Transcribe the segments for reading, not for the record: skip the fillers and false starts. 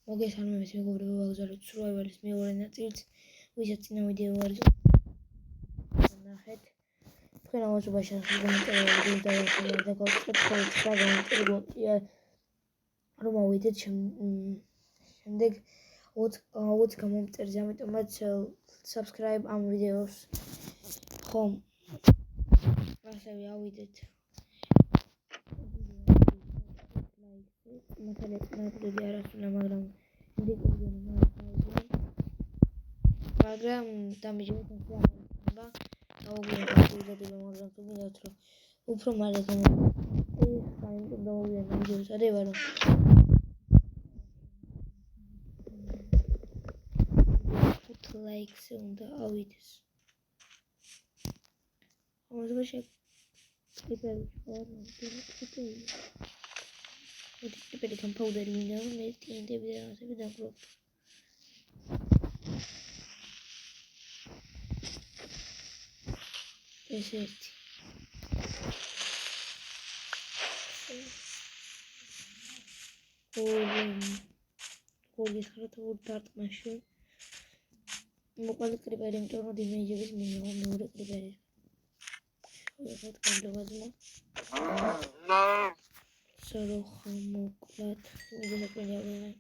მოგესალმებით მეგობრებო, ვაგზავნეთ Survival-ის მეორე ნაწილს, ვისაც წინა ვიდეო არის ნახეთ. თქვენ ამოწურებაში კომენტარები დავწერთ და გავწერთ კომენტარი რომ ავიდეთ შემდეგ 20 გამომწერზე, ამიტომაც subscribe ამ ვიდეოს ხომ ასევე ავიდეთ მათალე ნაკლები არასულა, მაგრამ დამიჯერეთ ახლა დავუგვიანებთ, მაგრამ თუ გინდათ რომ უფრო მალე დავუგვიანებთ ვიდეოს ადება რომ ლაიქს უნდა ავიდეს. ამაზე კლიპები კომპაუდერი მინდა რომ მე ტინდები და ამასები დაგვრობ. ეს ერთი. გოგის ხარატო დარტყმაში. მოყოლი კლიპები იმიტომ რომ დიმეიჯების მინდა მეორე კლიპები. ხოთ გამოვაზმო. სოროხა მოკლად მიდეკლინებია.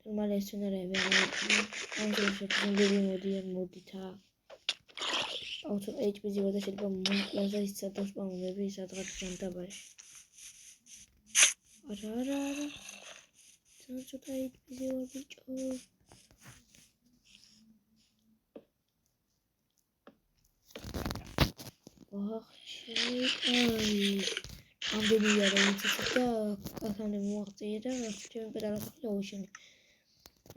ნორმალი სცენარები ამჟამად მოდითა. აუცო HPZ და შეიძლება მოკლაზე ისწავლოს პაუნები სადღაც შემთაბაში. არა. ცოტა HPZ ვარ ბიჭო. ამდენი არა ვიცით და ახლა მოაღწია და ჩემი პედალაკი აუშენე.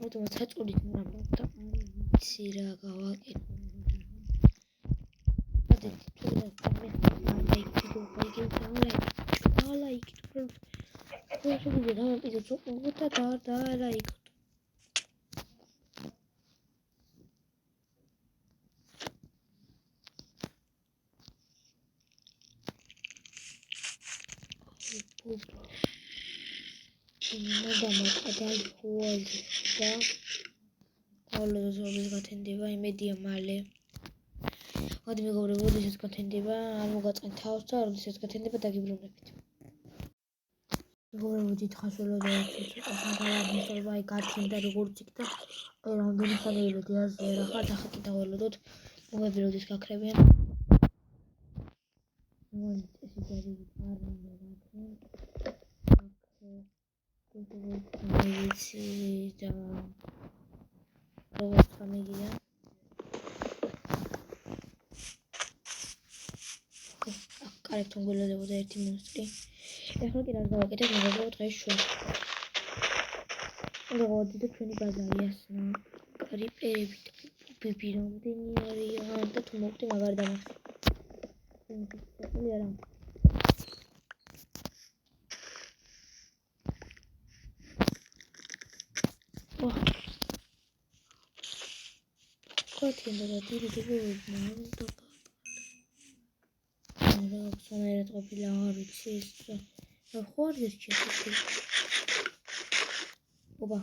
ავტომატ საწოლით მრაბდა ვიცი რა გავაკეთე. გათენდება იმედია მალე. მოდი მეგობრებო, როდესაც გათენდება, არ მოგაწყენთ თავს და როდესაც გათენდება დაგიბრუნებით. მეგობრებო, დიდხანს ველოდებით ცოტა სამთავრობო აი გათენდა როგორც იქ და რამდენი ხანი ველოდი აზია რა ხარ ახლა კიდე ველოდოთ. მოგები როდის გაქრებიან. ეს ძარი არ მინდა გაქრენ. ვიცი და როგორც გამიგია კარგთან გველოდებოდა ერთი მონსტრი. ეხლა კი რას გავაკეთებ მეგობრებო დღეს ჩვენ მოგავდით და ჩვენი ბაზარი ასნა კრიპერებით პიპი რამდენი არიან და თუ მოვდი მაგარ დამახსოვს. არა Котенда დიდი გებოებნა და ხსენერად ყოფილა არ ვიცი ეს რა ხوار გერჩეთი ოპა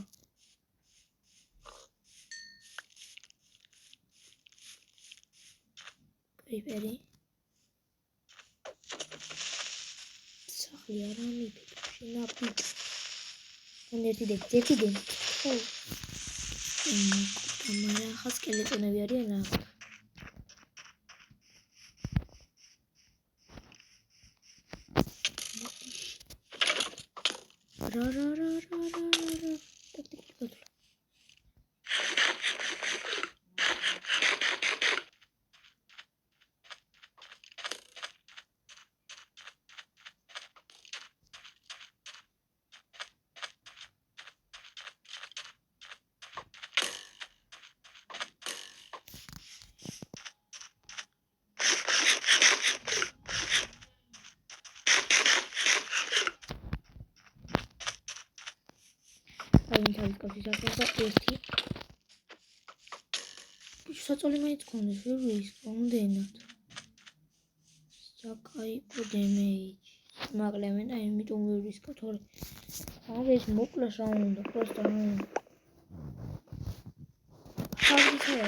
პრიპერი სახლი არა მიფიქრე ნაპიკ ენერგი დე მარა ხა სკელეტონები არიან რა თავის კაცის ახლა ერთი საწოლი მაინც გქონდეს ვერის კონდენად საკაი დემეიჯი მაკლევენ და იმიტომ ვირისკო თორე ამ ეს მოკლეს რა უნდა просто ხალხი და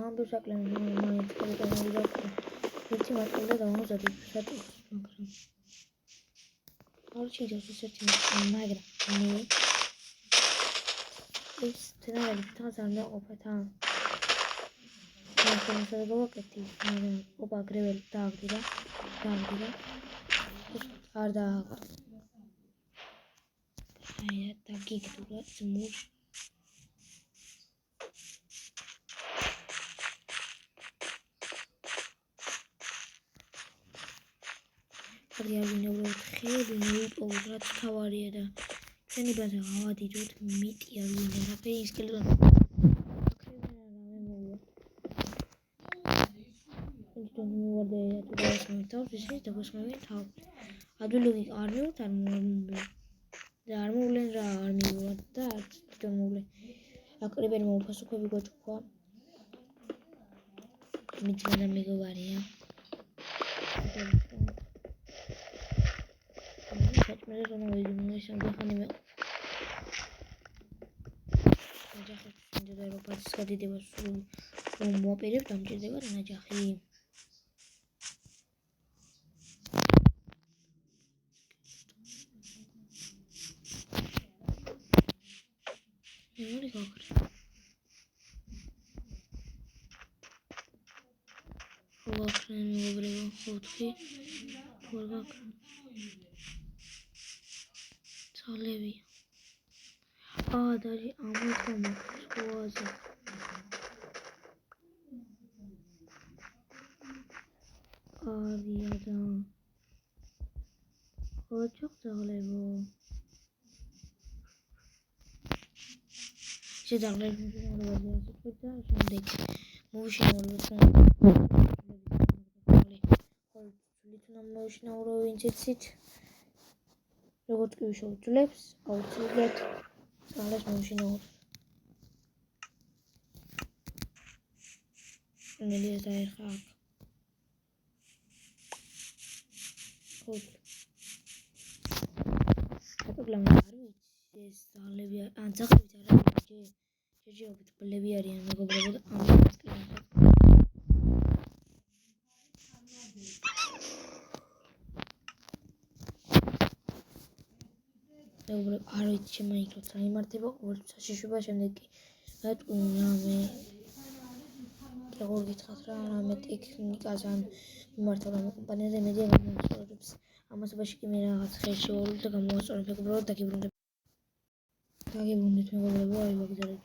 ამბობს აკლევენ მაინც ყველგან და ერთი მაკლე და ამოზადი სატუს მაგრამ არ შეიძლება ისეთი მაგრამ მე ეს თერაპია თავს არ დაყოფა თან ეს გავაკეთე მაგრამ ოპა გრეველი დააგდირა არ დააგა აი და გიგდურა ძმურ რეალინეულად ხელი მოიპოვოთ რაც თავარია და ჩვენი ბაზა ავადიდოთ მიტია ვინ არაფერი სკელეტონი ადვილოგი არ მივთ არ მოვლენ რა არ მივთ და თვითონ მოვლენ აკრებერი მოფასუქები გოჭქვა მიძნა მეგობარია საჭმელი რომ ვიდმე შემდგომი მე ნაჯახი შეიძლება რომ გადიდება სულ რომ მოაპირებ დამჭირდება ნაჯახი Really good. Levi. Ah, dari amat kamu kuasa. Ah, dia dah. Kocok Levi. Sedang lagi kita sedek motion motion oriented როგორც კი შევძლებს აუცილებლად ძალას მომშინაურებს მელია დაიხა აქ ხო პრობლემა არ ვიცი ეს ძალები ან ძალებით არ არის ჯეჯეობით ბლები არიან მეგობრებო და ამას კლიენტებს არ ვიცი შემაიქროთ რა იმართება ყოველთვის საშიშვება შემდეგ კი რატყვია მე როგორ გითხრათ რა რამე ტექნიკაზე ან მიმართავ რამე კომპანიაზე მედია გამოსწორებს ამასობაში კი მე რაღაც ხელში ვავლობ და გამოვასწორებ მეგობრებო დაგიბრუნდეთ მეგობრებო აი მოგზაურობ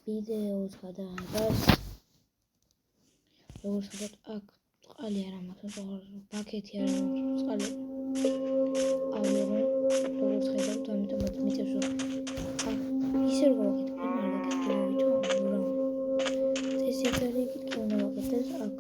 ვიდეოს გადაღებას როგორც ვთქვათ აქ წყალი არ ამაქვს ბაქეთი არ ამაქვს წყალი ავერა როგორც ხედავთ ამიტომაც მიწევს რომ ისე რომ გავაკეთებ არ გაკეთებია რა ეს ისეთი კი უნდა ვაკეთებ აქ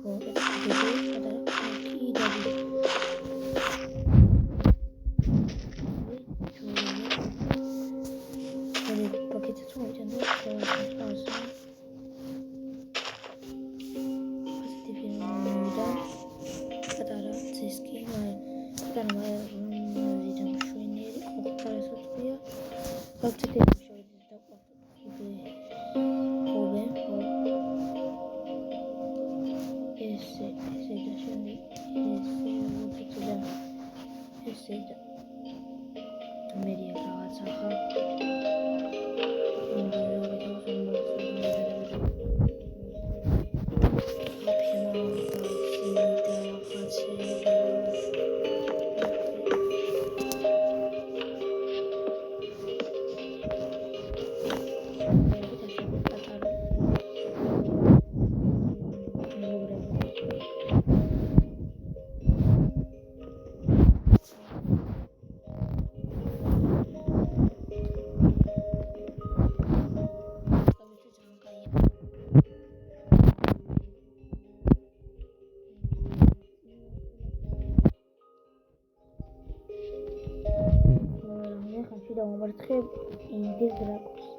ინდეს დრაკოს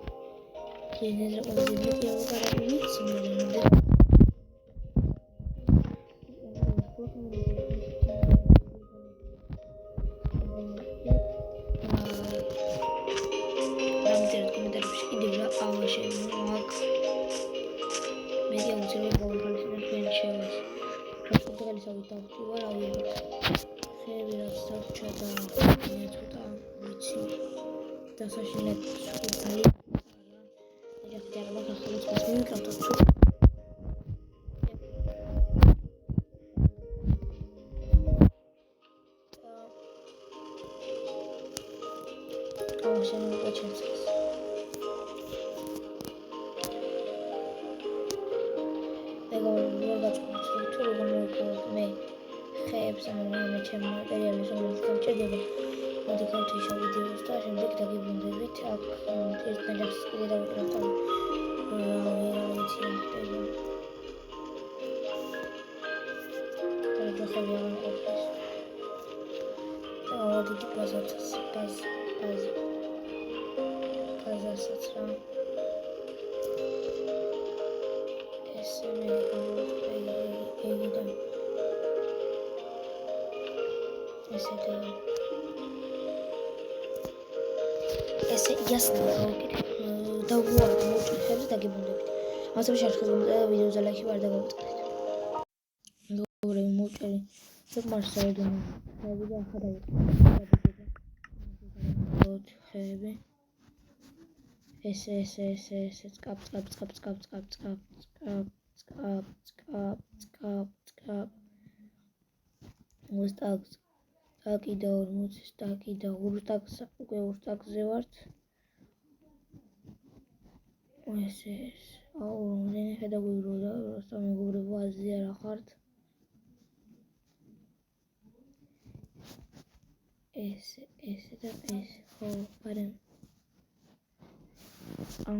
ინდეს დრაკოს ვიდეო გადავიდეთ დავით დავჭირვა რა ვიღოთ ხეები რაც დარჩა და მე ცოტა ვიცი დასაშინად სულ ეჯახი და რა ხალხს მას მივიკავთ თუ ამაშენ უჩემს მე ხეებს ამოვამე ჩემ მატერიალებს რომელსაც გამჭირდება მოდი გავთიშო ვიდეოს და შემდეგ დაგიბრუნდებით აქ ერთ ნაჯახს კიდე დავუყურებთ რა ვიცი რა ხდება და ჯოხები აღარ ყოფნის და ავადით ბაზასაც რა ესე მე გავუყურე ესე ясно დავუვარ მოუჭრიხებს დაგიბრუნდებით ამასთანავე შარხის გომეწა და ვიდეოზე ლაიქი ვარ დაგავიწყდით მეგობრები მოუჭერი საკმარს საიდუმლო ხეები და ახლა დავიწყდით ხეები ესე წკაპ უსტაკს დაკიდა 40-ის დაკიდა ურტაკს უკვე ურტაკზე ვართ ესე რამდენი ხედავირო და როცა მეგობრებო აზია რა ხართ ესე და ეს ხო პარემ ამ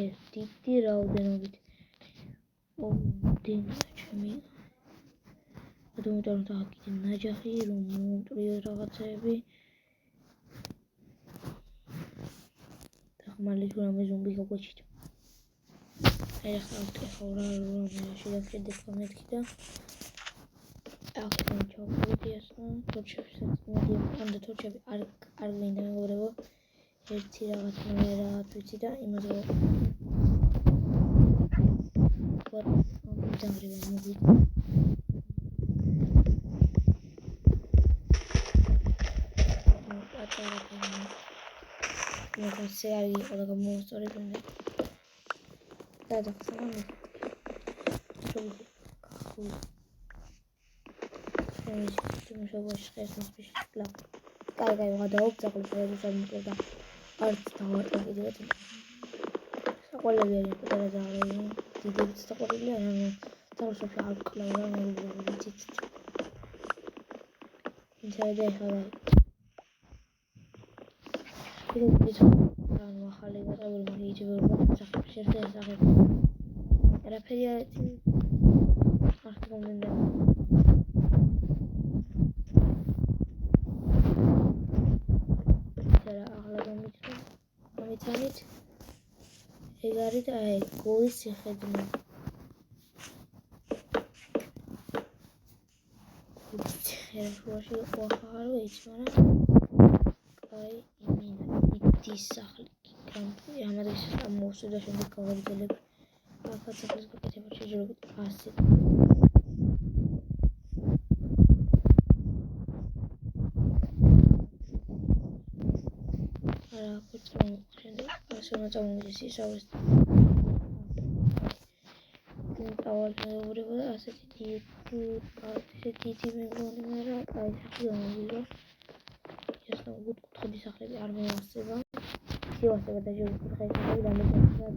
ეს დიდი რაოდენობით ჩემი ადომიტარ დაგიკიდე ნაჯახი რომ მომტრიო რაღაცები დახმარლი თუ რამე ზომბი გაგვეჩით აი ახლა ვტეხავ რა შედავჭედეთ მეთქი და ახლა ჩავყავდი ასა თორჩებსაც მოდიო ამდე თორჩები არ გვინდა მეგობრებო ერთი რაღაც ვიცი და იმას დამრევა მოგვი მოგცე არ იყო და გამოსწორებინე და დახსოვანი ხუს შემოშობაში ხეს მასში პლა კაი გადაუგზავნე შეიძლება მოკლდა არც დავატოვებდეთ საყოველები არიან პატარა ზაღლები დიდებიც საყოველია ანუ თავშობი არ კლავა მოგზავნით ინტერესი ხარ ანუ ახალი გადაველი მაგიჯები სახში შეიძლება სახები რაფერი არის ახლა მომენტი ამიცანით ეგ არის და აი გოლის შეხედნა ერშუაში ყოახარ ვიცი მაგრამ აი იმინა ის სახლი კამპი ამადეს ამოსულა შემდეგ გავაგრძელებ ახლა სახლის გაკეთება შეჯერებით 100 შემოწამოდის ისაურის თავად მეუბნება ასეთი დიდი მეგონი რა კაი ხიომია ეს ნუ კუთხედი სახლები არ მოასება სიواسება და ჯერ კუთხედი სახლები და მე მაგდან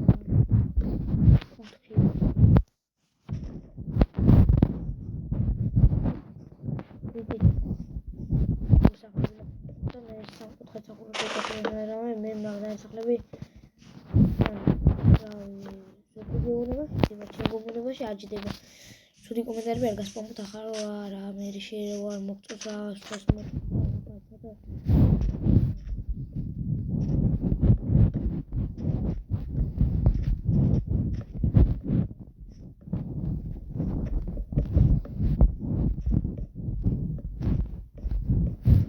სახლები გოგონებაში აჯდება. სული კომენტარები არ გასპამოთ ახლა რა მე შეიძლება არ მოგწონს რა სხვას მოწონს